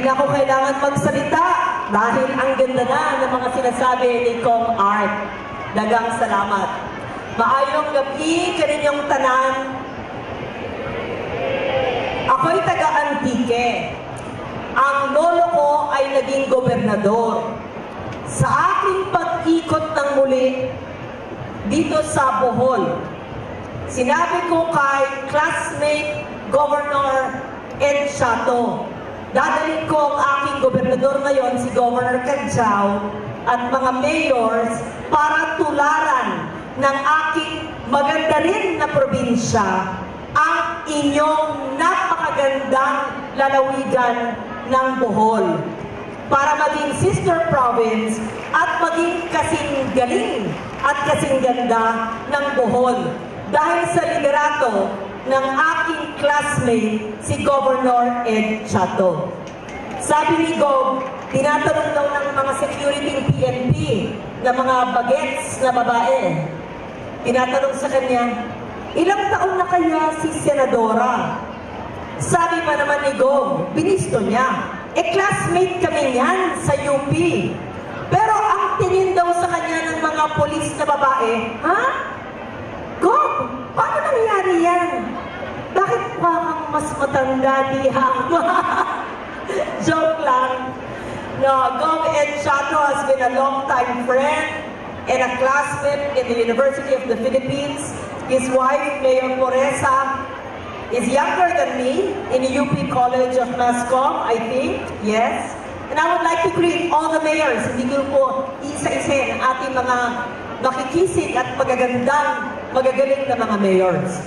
na ako kailangan magsalita dahil ang ganda na ng mga sinasabi ni Kong Art. Dagang salamat. Maayong gabi kaninyong tanan. Ako'y taga-Antique. Ang lolo ko ay naging gobernador. Sa aking pag-ikot ng muli dito sa Bohol, sinabi ko kay classmate Governor Ed Chato, dadalhin ko ang aking gobernador ngayon, si Governor Canjao, at mga mayors para tularan ng aking maganda rin na probinsya ang inyong napakagandang lalawigan ng Bohol para maging sister province at maging kasing galing at kasing ganda ng Bohol dahil sa liderato ng aking classmate si Governor Ed Chato. Sabi ni Gov, tinatanong daw ng mga security PNP na mga bagets na babae. Tinatanong sa kanya, ilang taon na kaya si Senadora? Sabi pa naman ni Gov, binisto niya, classmate kami yan sa UP. Pero ang tingin daw sa kanya ng mga polis na babae, ha? Gov, paano nangyari yan? Bakit parang mas matanda diha? Joke lang. No, Gov Ed Chato has been a long-time friend and a classmate in the University of the Philippines. His wife, Mayor Poresa, is younger than me in the UP College of Mascom, I think. Yes. And I would like to greet all the mayors. Hindi ko po isa-isa ang ating mga makikisig at magagaling na mga mayors.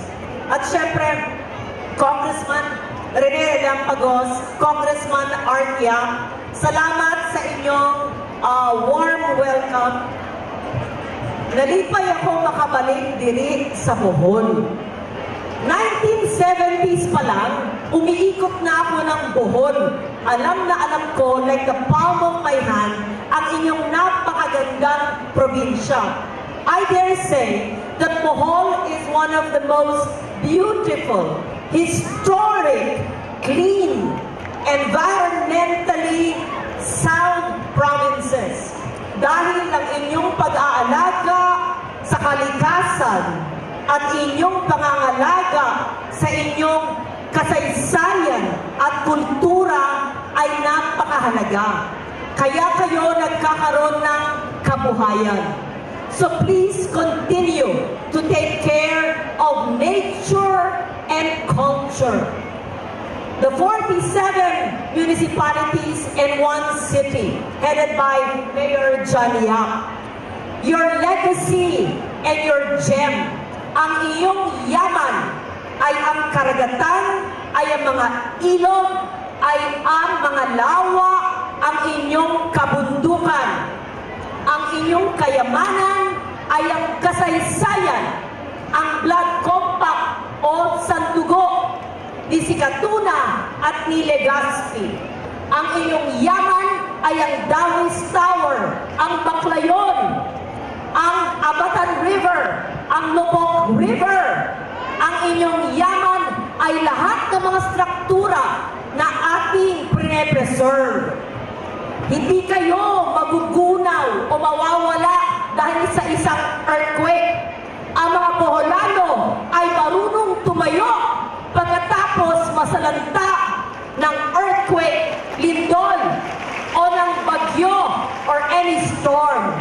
At syempre, Congressman Rene Lampagos, Congressman Art Yap, salamat sa inyong warm welcome. Nalipay ako makabalik diri sa Bohol. 1970s pa lang, umiikot na ako ng Bohol. Alam na alam ko, like the palm of my hand, ang inyong napakagandang probinsya. I dare say that Bohol is one of the most beautiful, historic, clean, environmentally sound provinces. Dahil ang inyong pag-aalaga sa kalikasan at inyong pangangalaga sa inyong kasaysayan at kultura ay napakahalaga. Kaya kayo nagkakaroon ng kabuhayan. So please continue to take care of nature and culture. The 47 municipalities in one city, headed by Mayor Johnny Yap. Your legacy and your gem, ang iyong yaman ay ang karagatan, ay ang mga ilog, ay ang mga lawa, ang inyong kabundukan. Ang inyong kayamanan ay ang kasaysayan, ang blood compact o sandugo ni Sikatuna at ni Legazpi. Ang iyong yaman ay ang Dawis Tower, ang Baclayon, ang Abatan River, ang Lubok River. Ang inyong yaman ay lahat ng mga struktura na ating pre-preserve. Hindi kayo magugunaw o mawawala dahil sa isang earthquake. Ang mga Boholano ay marunong tumayo pagkatapos masalanta ng earthquake, lindol, o ng bagyo or any storm.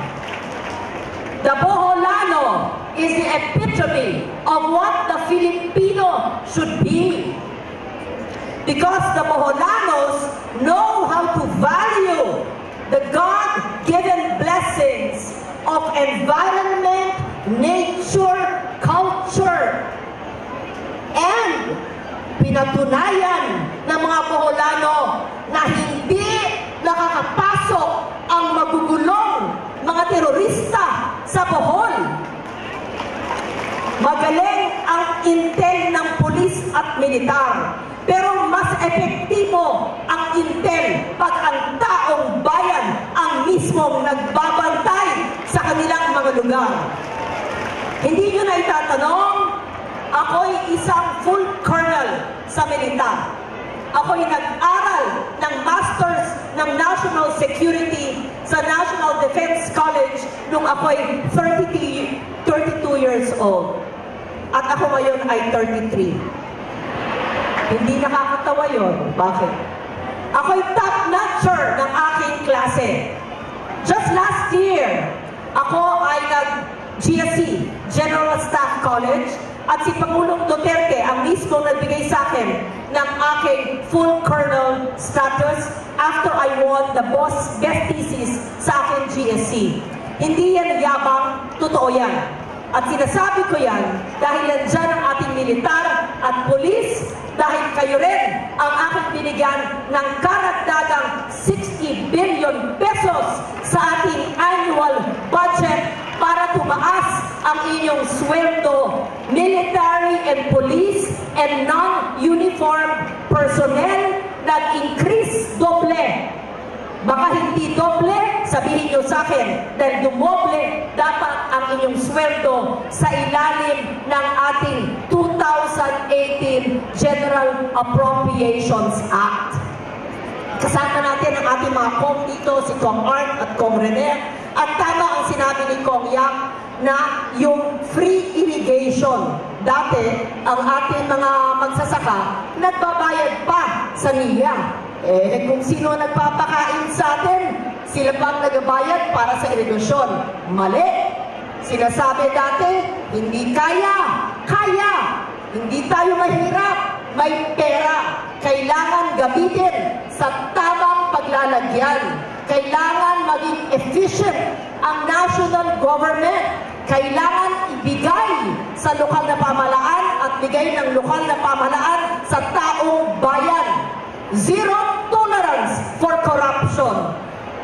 The Boholano is the epitome of what the Filipino should be. Because the Boholanos know how to value the God-given blessings of environment, nature, culture, and pinatunayan ng mga Boholano na hindi nakakapasok ang magugulong mga terorista sa Bohol. Magaling ang intel ng pulis at militar, pero mas epektibo ang intel pag ang taong bayan ang mismong nagbabantay sa kanilang mga lugar. Hindi nyo na itatanong, ako'y isang full colonel sa militar. Ako'y nag-aral mag-aral ng Masters ng National Security sa National Defense College nung ako'y 32 years old. At ako ngayon ay 33. Hindi nakakatawa yun. Bakit? Ako'y top-notcher ng aking klase. Just last year, ako ay nag-GSC, General Staff College, at si Pangulong Duterte ang mismo nagbigay sa akin ng aking full colonel status after I won the best thesis sa aking GSC. Hindi yan yabang, totoo yan. At sinasabi ko yan dahil nandyan ang ating militar at pulis, dahil kayo rin ang aking binigyan ng karagdagang 60 billion pesos sa ating annual budget para tumaas ang inyong sweldo, military and police and non-uniform personnel, nag-increase doble. Baka hindi doble, sabihin nyo sa akin, dahil dumoble dapat ang inyong sweldo sa ilalim ng ating 2018 General Appropriations Act. Kasama natin ang ating mga Kong dito, si Kong Art at Kong Rene, at tama ang sinabi ni Kong Yak na yung free irrigation. Dati, ang ating mga magsasaka, nagbabayad pa sa NIA. Kung sino nagpapakain sa atin, sila pang nagbayad para sa irigasyon. Mali. Sinasabi dati, hindi kaya. Kaya. Hindi tayo mahirap. May pera. Kailangan gamitin sa tamang paglalagyan. Kailangan maging efficient ang national government. Kailangan ibigay sa lokal na pamahalaan at bigay ng lokal na pamahalaan sa taong bayan. Zero tolerance for corruption.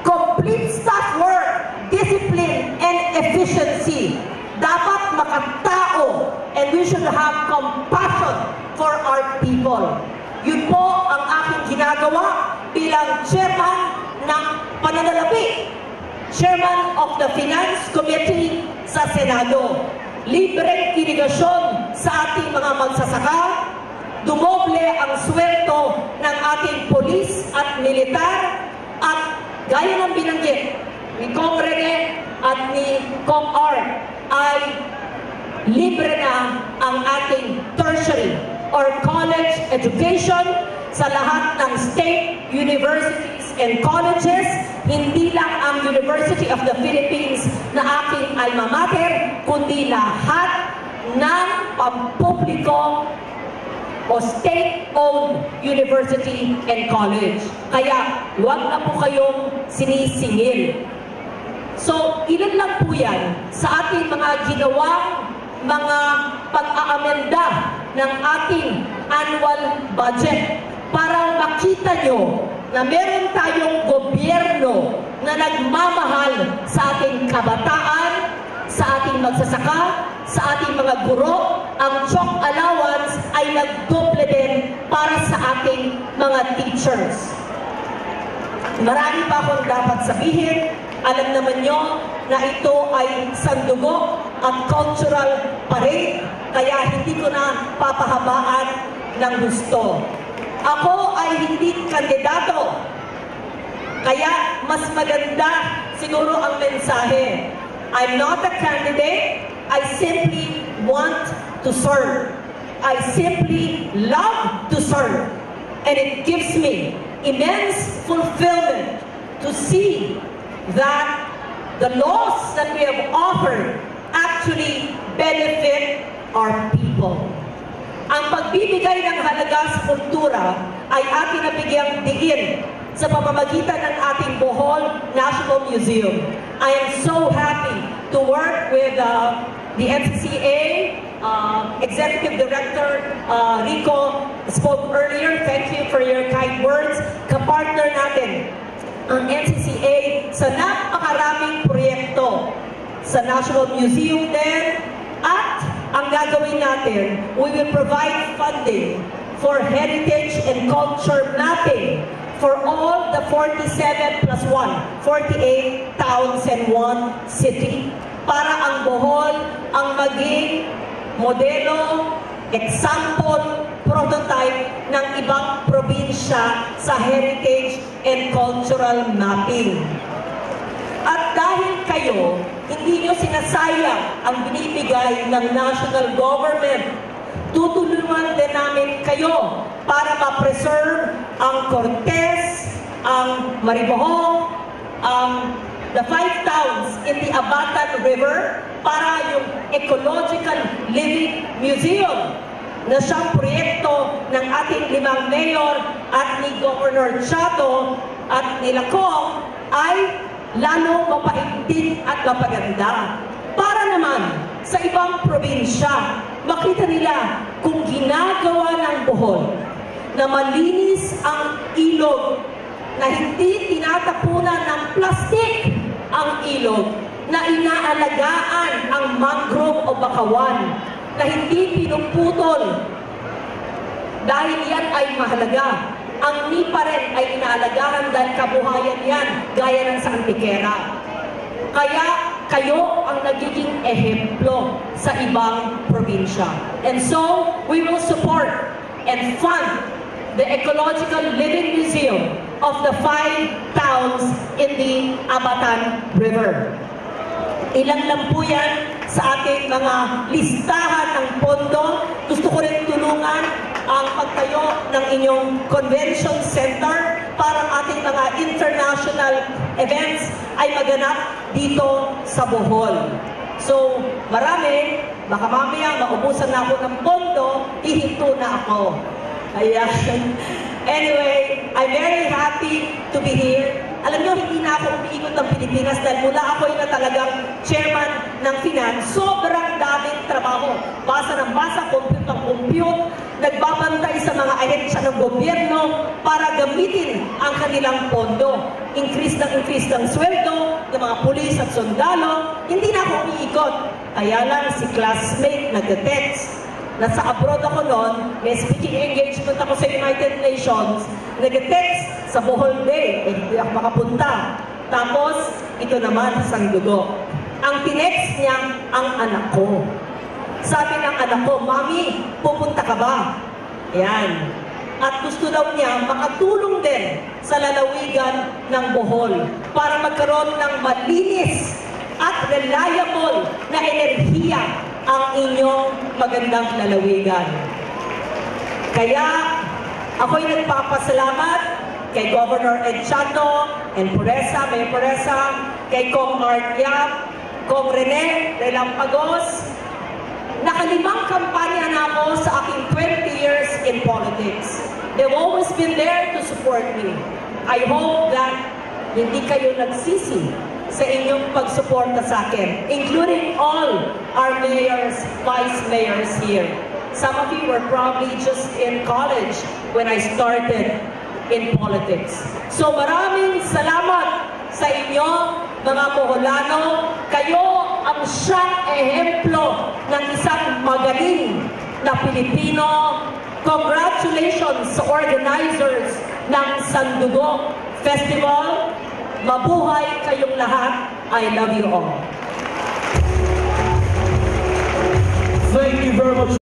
Complete staff work, discipline, and efficiency. Dapat makatao, and we should have compassion for our people. Yun po ang aking ginagawa bilang chairman ng pananalapi, chairman of the Finance Committee sa Senado. Libreng irigasyon sa ating mga magsasaka, dumoble ang sweldo ng ating polis at militar, at gaya ng binanggit ni Kong Rene at ni Kong Art, ay libre na ang ating tertiary or college education sa lahat ng state universities and colleges, hindi lang ang University of the Philippines na aking alma mater, kundi lahat ng pampubliko o state-owned university and college. Kaya, huwag na po kayong sinisingil. So, ilan lang po yan sa ating mga ginawang mga pag-aamenda ng ating annual budget para makita nyo na meron tayong gobyerno na nagmamahal sa ating kabataan, sa ating magsasaka, sa ating mga guro. Ang chalk allowance ay nagdoble din para sa ating mga teachers. Marami pa akong dapat sabihin. Alam naman nyo na ito ay sandugo at cultural parade, kaya hindi ko na papahabaan ng gusto. Ako ay hindi kandidato, kaya mas maganda siguro ang mensahe. I'm not a candidate. I simply want to serve. I simply love to serve. And it gives me immense fulfillment to see that the laws that we have offered actually benefit our people. Ang pagbibigay ng halaga sa kultura ay ating nabigyang diin sa pamamagitan ng ating Bohol National Museum. I am so happy to work with the NCCA, Executive Director Rico spoke earlier. Thank you for your kind words. Kapartner natin ang NCCA sa napakaraming proyekto sa National Museum din, at ang gagawin natin, we will provide funding for heritage and culture mapping for all the 47 plus 1, 48 towns and 1 city, para ang Bohol ang maging modelo, example, prototype ng ibang probinsya sa heritage and cultural mapping. At dahil kayo, hindi nyo sinasayang ang binibigay ng national government, tutulungan din namin kayo para ma-preserve ang Cortes, ang Maribohong, the 5 towns in the Abatan River para yung Ecological Living Museum na siyang proyekto ng ating 5 mayor at ni Governor Chato at nila Kong ay lalo mapaigting at mapaganda. Para naman sa ibang probinsya, makita nila kung ginagawa ng Bohol na malinis ang ilog, na hindi tinatapunan ng plastik ang ilog, na inaalagaan ang mangrove o bakawan, na hindi pinuputol dahil yan ay mahalaga. Ang nipa rin ay inaalagaan dahil kabuhayan yan, gaya ng sa Antiquera. Kaya kayo ang nagiging ehemplo sa ibang probinsya. And so, we will support and fund the Ecological Living Museum of the 5 towns in the Abatan River. Ilan lang po yan sa ating mga listahan ng pondo. Gusto ko rin tulungan ang pagtayo ng inyong convention center para ang ating mga international events ay maganap dito sa Bohol. So, marami, baka mamaya maubusan na ako ng pondo, ihinto na ako. Ayan. Anyway, I'm very happy to be here. Alam niyo, hindi na ako umiikot ng Pilipinas dahil mula ako na talagang chairman ng finance. Sobrang daming trabaho. Basa ng basa, compute ng compute, nagbabantay sa mga ahensya ng gobyerno para gamitin ang kanilang pondo. Increase ng sweldo ng mga pulis at sundalo. Hindi na ako umiikot. Kaya lang si classmate nag-text. Nasa abroad ako noon, may speaking engagement ako sa United Nations, nag-text sa Bohol Day, hindi ako makapunta. Tapos, ito naman sa Sandugo. Ang tinext niya, ang anak ko. Sabi ng anak ko, Mami, pupunta ka ba? Yan. At gusto daw niya makatulong din sa lalawigan ng Bohol para magkaroon ng malinis at reliable na enerhiya ang inyong magandang lalawigan. Kaya ako'y nagpapasalamat kay Governor Ed Chato and Puresa, Mayor Puresa, kay Kong Art Yap, Kong Rene Relampagos. Nakalimang kampanya na ako sa aking 20 years in politics. They've always been there to support me. I hope that hindi kayo nagsisi sa inyong pagsuporta sa akin, including all our mayors, vice mayors here. Some of you were probably just in college when I started in politics. So maraming salamat sa inyo, mga Boholano. Kayo ang siyang ehemplo ng isang magaling na Pilipino. Congratulations sa organizers ng Sandugo Festival. Mabuhay kayong lahat. I love you all. Thank you very much.